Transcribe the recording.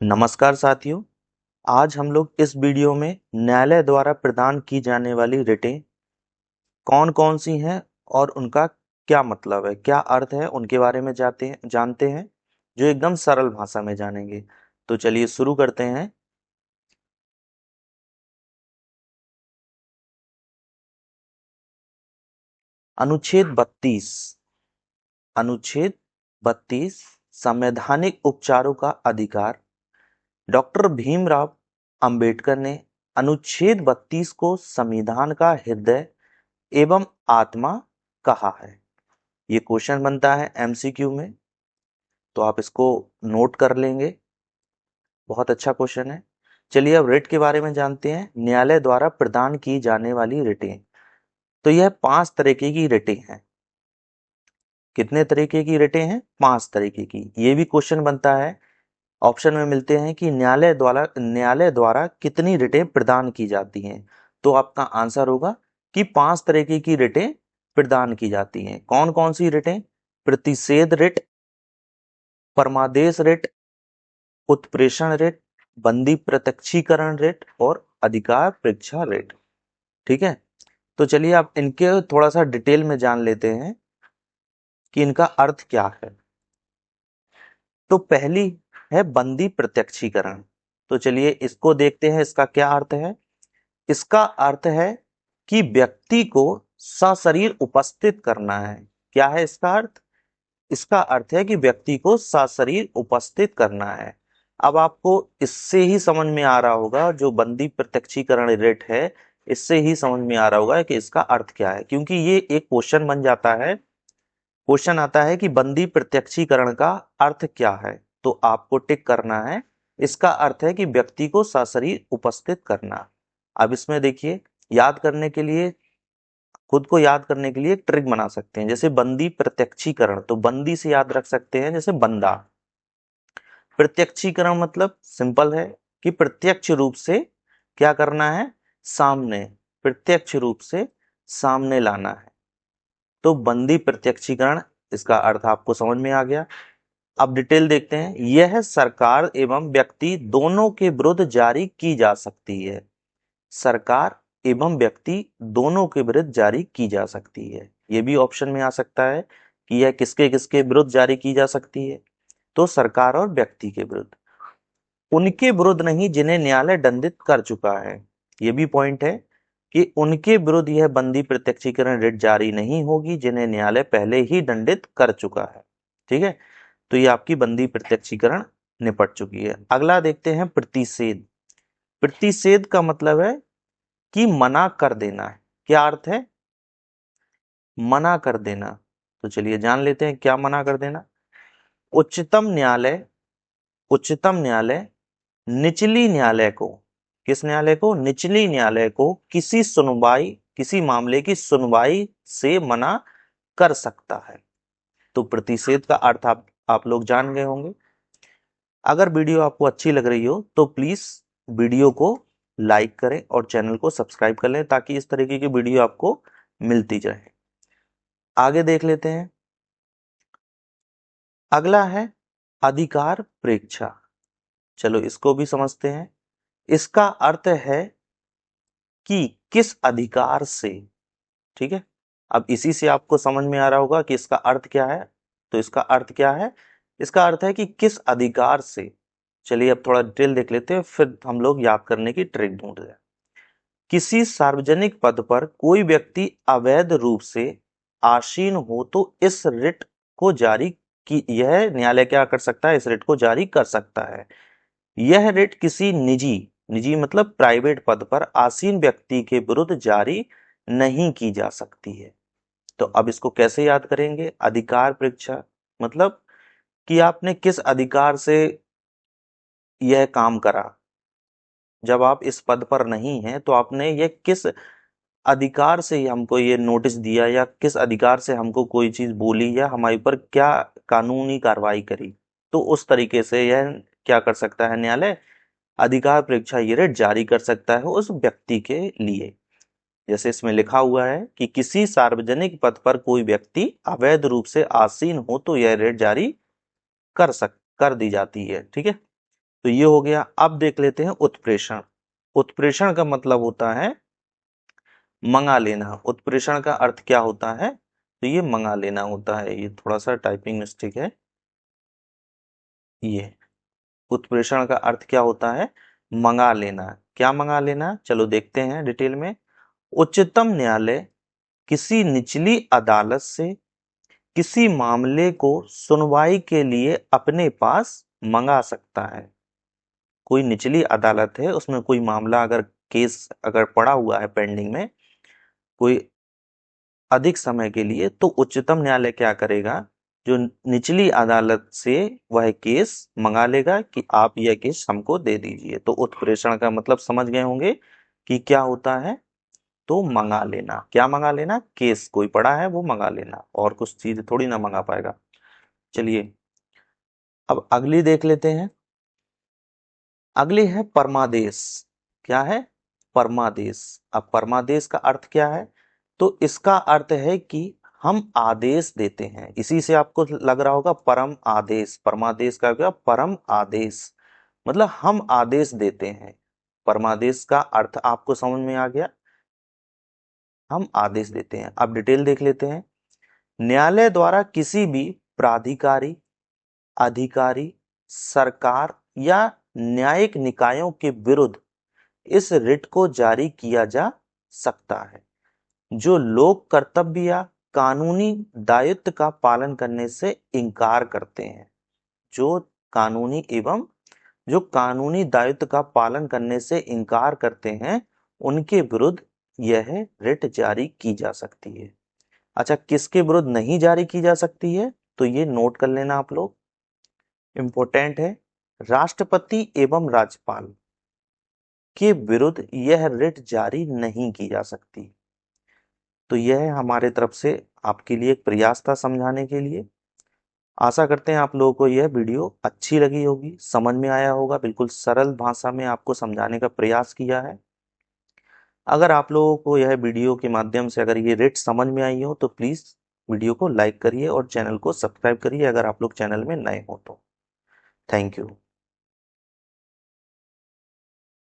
नमस्कार साथियों। आज हम लोग इस वीडियो में न्यायालय द्वारा प्रदान की जाने वाली रिटें कौन कौन सी हैं और उनका क्या मतलब है, क्या अर्थ है, उनके बारे में जानते हैं जो एकदम सरल भाषा में जानेंगे। तो चलिए शुरू करते हैं। अनुच्छेद 32। अनुच्छेद 32 संवैधानिक उपचारों का अधिकार। डॉक्टर भीमराव अंबेडकर ने अनुच्छेद 32 को संविधान का हृदय एवं आत्मा कहा है। ये क्वेश्चन बनता है एमसीक्यू में, तो आप इसको नोट कर लेंगे। बहुत अच्छा क्वेश्चन है। चलिए अब रिट के बारे में जानते हैं। न्यायालय द्वारा प्रदान की जाने वाली रिटें, तो यह 5 तरीके की रिटें हैं। कितने तरीके की रिटें हैं? 5 तरीके की। ये भी क्वेश्चन बनता है, ऑप्शन में मिलते हैं कि न्यायालय द्वारा कितनी रिटें प्रदान की जाती हैं। तो आपका आंसर होगा कि 5 तरीके की रिटें प्रदान की जाती हैं। कौन कौन सी रिटें? प्रतिषेध रिट, परमादेश रिट, उत्प्रेषण रिट, बंदी प्रत्यक्षीकरण रिट और अधिकार परीक्षा रिट। ठीक है, तो चलिए आप इनके थोड़ा सा डिटेल में जान लेते हैं कि इनका अर्थ क्या है। तो पहली है बंदी प्रत्यक्षीकरण। तो चलिए इसको देखते हैं, इसका क्या अर्थ है। इसका अर्थ है कि व्यक्ति को सशरीर उपस्थित करना है। क्या है इसका अर्थ? इसका अर्थ है कि व्यक्ति को सशरीर उपस्थित करना है। अब आपको इससे ही समझ में आ रहा होगा, जो बंदी प्रत्यक्षीकरण रिट है, इससे ही समझ में आ रहा होगा कि इसका अर्थ क्या है, क्योंकि ये एक क्वेश्चन बन जाता है। क्वेश्चन आता है कि बंदी प्रत्यक्षीकरण का अर्थ क्या है, तो आपको टिक करना है। इसका अर्थ है कि व्यक्ति को सशरीर उपस्थित करना। अब इसमें देखिए, याद करने के लिए, खुद को याद करने के लिए एक ट्रिक बना सकते हैं। जैसे बंदी प्रत्यक्षीकरण, तो बंदी से याद रख सकते हैं, जैसे बंदा। प्रत्यक्षीकरण मतलब सिंपल है कि प्रत्यक्ष रूप से क्या करना है, सामने, प्रत्यक्ष रूप से सामने लाना है। तो बंदी प्रत्यक्षीकरण, इसका अर्थ आपको समझ में आ गया। अब डिटेल देखते हैं। यह सरकार एवं व्यक्ति दोनों के विरुद्ध जारी की जा सकती है। सरकार एवं व्यक्ति दोनों के विरुद्ध जारी की जा सकती है। ये भी ऑप्शन में आ सकता है कि यह किसके किसके विरुद्ध जारी की जा सकती है। तो सरकार और व्यक्ति के विरुद्ध, उनके विरुद्ध नहीं जिन्हें न्यायालय दंडित कर चुका है। ये भी पॉइंट है कि उनके विरुद्ध यह बंदी प्रत्यक्षीकरण रिट जारी नहीं होगी जिन्हें न्यायालय पहले ही दंडित कर चुका है। ठीक है, तो ये आपकी बंदी प्रत्यक्षीकरण निपट चुकी है। अगला देखते हैं प्रतिषेध। प्रतिषेध का मतलब है कि मना कर देना है। क्या अर्थ है? मना कर देना। तो चलिए जान लेते हैं क्या मना कर देना। उच्चतम न्यायालय, उच्चतम न्यायालय निचली न्यायालय को, किस न्यायालय को? निचली न्यायालय को किसी सुनवाई, किसी मामले की सुनवाई से मना कर सकता है। तो प्रतिषेध का अर्थ आप लोग जान गए होंगे। अगर वीडियो आपको अच्छी लग रही हो तो प्लीज वीडियो को लाइक करें और चैनल को सब्सक्राइब कर लें, ताकि इस तरीके की वीडियो आपको मिलती रहे। आगे देख लेते हैं। अगला है अधिकार प्रेक्षा। चलो इसको भी समझते हैं। इसका अर्थ है कि किस अधिकार से। ठीक है, अब इसी से आपको समझ में आ रहा होगा कि इसका अर्थ क्या है। तो इसका अर्थ क्या है? इसका अर्थ है कि किस अधिकार से। चलिए अब थोड़ा डिटेल देख लेते हैं, फिर हम लोग याद करने की ट्रिक ढूंढ रहे हैं। किसी सार्वजनिक पद पर कोई व्यक्ति अवैध रूप से आसीन हो तो इस रिट को जारी की, यह न्यायालय क्या कर सकता है? इस रिट को जारी कर सकता है। यह रिट किसी निजी, निजी मतलब प्राइवेट पद पर आसीन व्यक्ति के विरुद्ध जारी नहीं की जा सकती है। तो अब इसको कैसे याद करेंगे? अधिकार परीक्षा मतलब कि आपने किस अधिकार से यह काम करा। जब आप इस पद पर नहीं हैं तो आपने ये किस अधिकार से हमको ये नोटिस दिया, या किस अधिकार से हमको कोई चीज बोली, या हमारे ऊपर क्या कानूनी कार्रवाई करी। तो उस तरीके से यह क्या कर सकता है न्यायालय? अधिकार परीक्षा ये रिट जारी कर सकता है उस व्यक्ति के लिए। जैसे इसमें लिखा हुआ है कि किसी सार्वजनिक पद पर कोई व्यक्ति अवैध रूप से आसीन हो तो यह रिट जारी कर दी जाती है। ठीक है, तो ये हो गया। अब देख लेते हैं उत्प्रेषण। उत्प्रेषण का मतलब होता है मंगा लेना। उत्प्रेषण का अर्थ क्या होता है? तो ये मंगा लेना होता है। ये थोड़ा सा टाइपिंग मिस्टेक है। ये उत्प्रेषण का अर्थ क्या होता है? मंगा लेना। क्या मंगा लेना? चलो देखते हैं डिटेल में। उच्चतम न्यायालय किसी निचली अदालत से किसी मामले को सुनवाई के लिए अपने पास मंगा सकता है। कोई निचली अदालत है, उसमें कोई मामला अगर केस अगर पड़ा हुआ है पेंडिंग में कोई अधिक समय के लिए, तो उच्चतम न्यायालय क्या करेगा? जो निचली अदालत से वह केस मंगा लेगा कि आप यह केस हमको दे दीजिए। तो उत्प्रेषण का मतलब समझ गए होंगे कि क्या होता है? तो मंगा लेना। क्या मंगा लेना? केस कोई पड़ा है वो मंगा लेना, और कुछ चीज थोड़ी ना मंगा पाएगा। चलिए अब अगली देख लेते हैं। अगली है परमादेश। क्या है? परमादेश। अब परमादेश का अर्थ क्या है? तो इसका अर्थ है कि हम आदेश देते हैं। इसी से आपको लग रहा होगा परम आदेश। परमादेश का क्या? परम आदेश, मतलब हम आदेश देते हैं। परमादेश का अर्थ आपको समझ में आ गया? हम आदेश देते हैं। अब डिटेल देख लेते हैं। न्यायालय द्वारा किसी भी प्राधिकारी, अधिकारी, सरकार या न्यायिक निकायों के विरुद्ध इस रिट को जारी किया जा सकता है जो लोक कर्तव्य या कानूनी दायित्व का पालन करने से इनकार करते हैं। जो कानूनी एवं जो कानूनी दायित्व का पालन करने से इनकार करते हैं, उनके विरुद्ध यह रिट जारी की जा सकती है। अच्छा, किसके विरुद्ध नहीं जारी की जा सकती है? तो ये नोट कर लेना आप लोग, इंपॉर्टेंट है। राष्ट्रपति एवं राज्यपाल के विरुद्ध यह रिट जारी नहीं की जा सकती। तो यह हमारे तरफ से आपके लिए एक प्रयास था समझाने के लिए। आशा करते हैं आप लोगों को यह वीडियो अच्छी लगी होगी, समझ में आया होगा। बिल्कुल सरल भाषा में आपको समझाने का प्रयास किया है। अगर आप लोगों को यह वीडियो के माध्यम से अगर ये रिट समझ में आई हो तो प्लीज वीडियो को लाइक करिए और चैनल को सब्सक्राइब करिए अगर आप लोग चैनल में नए हो तो। Thank you.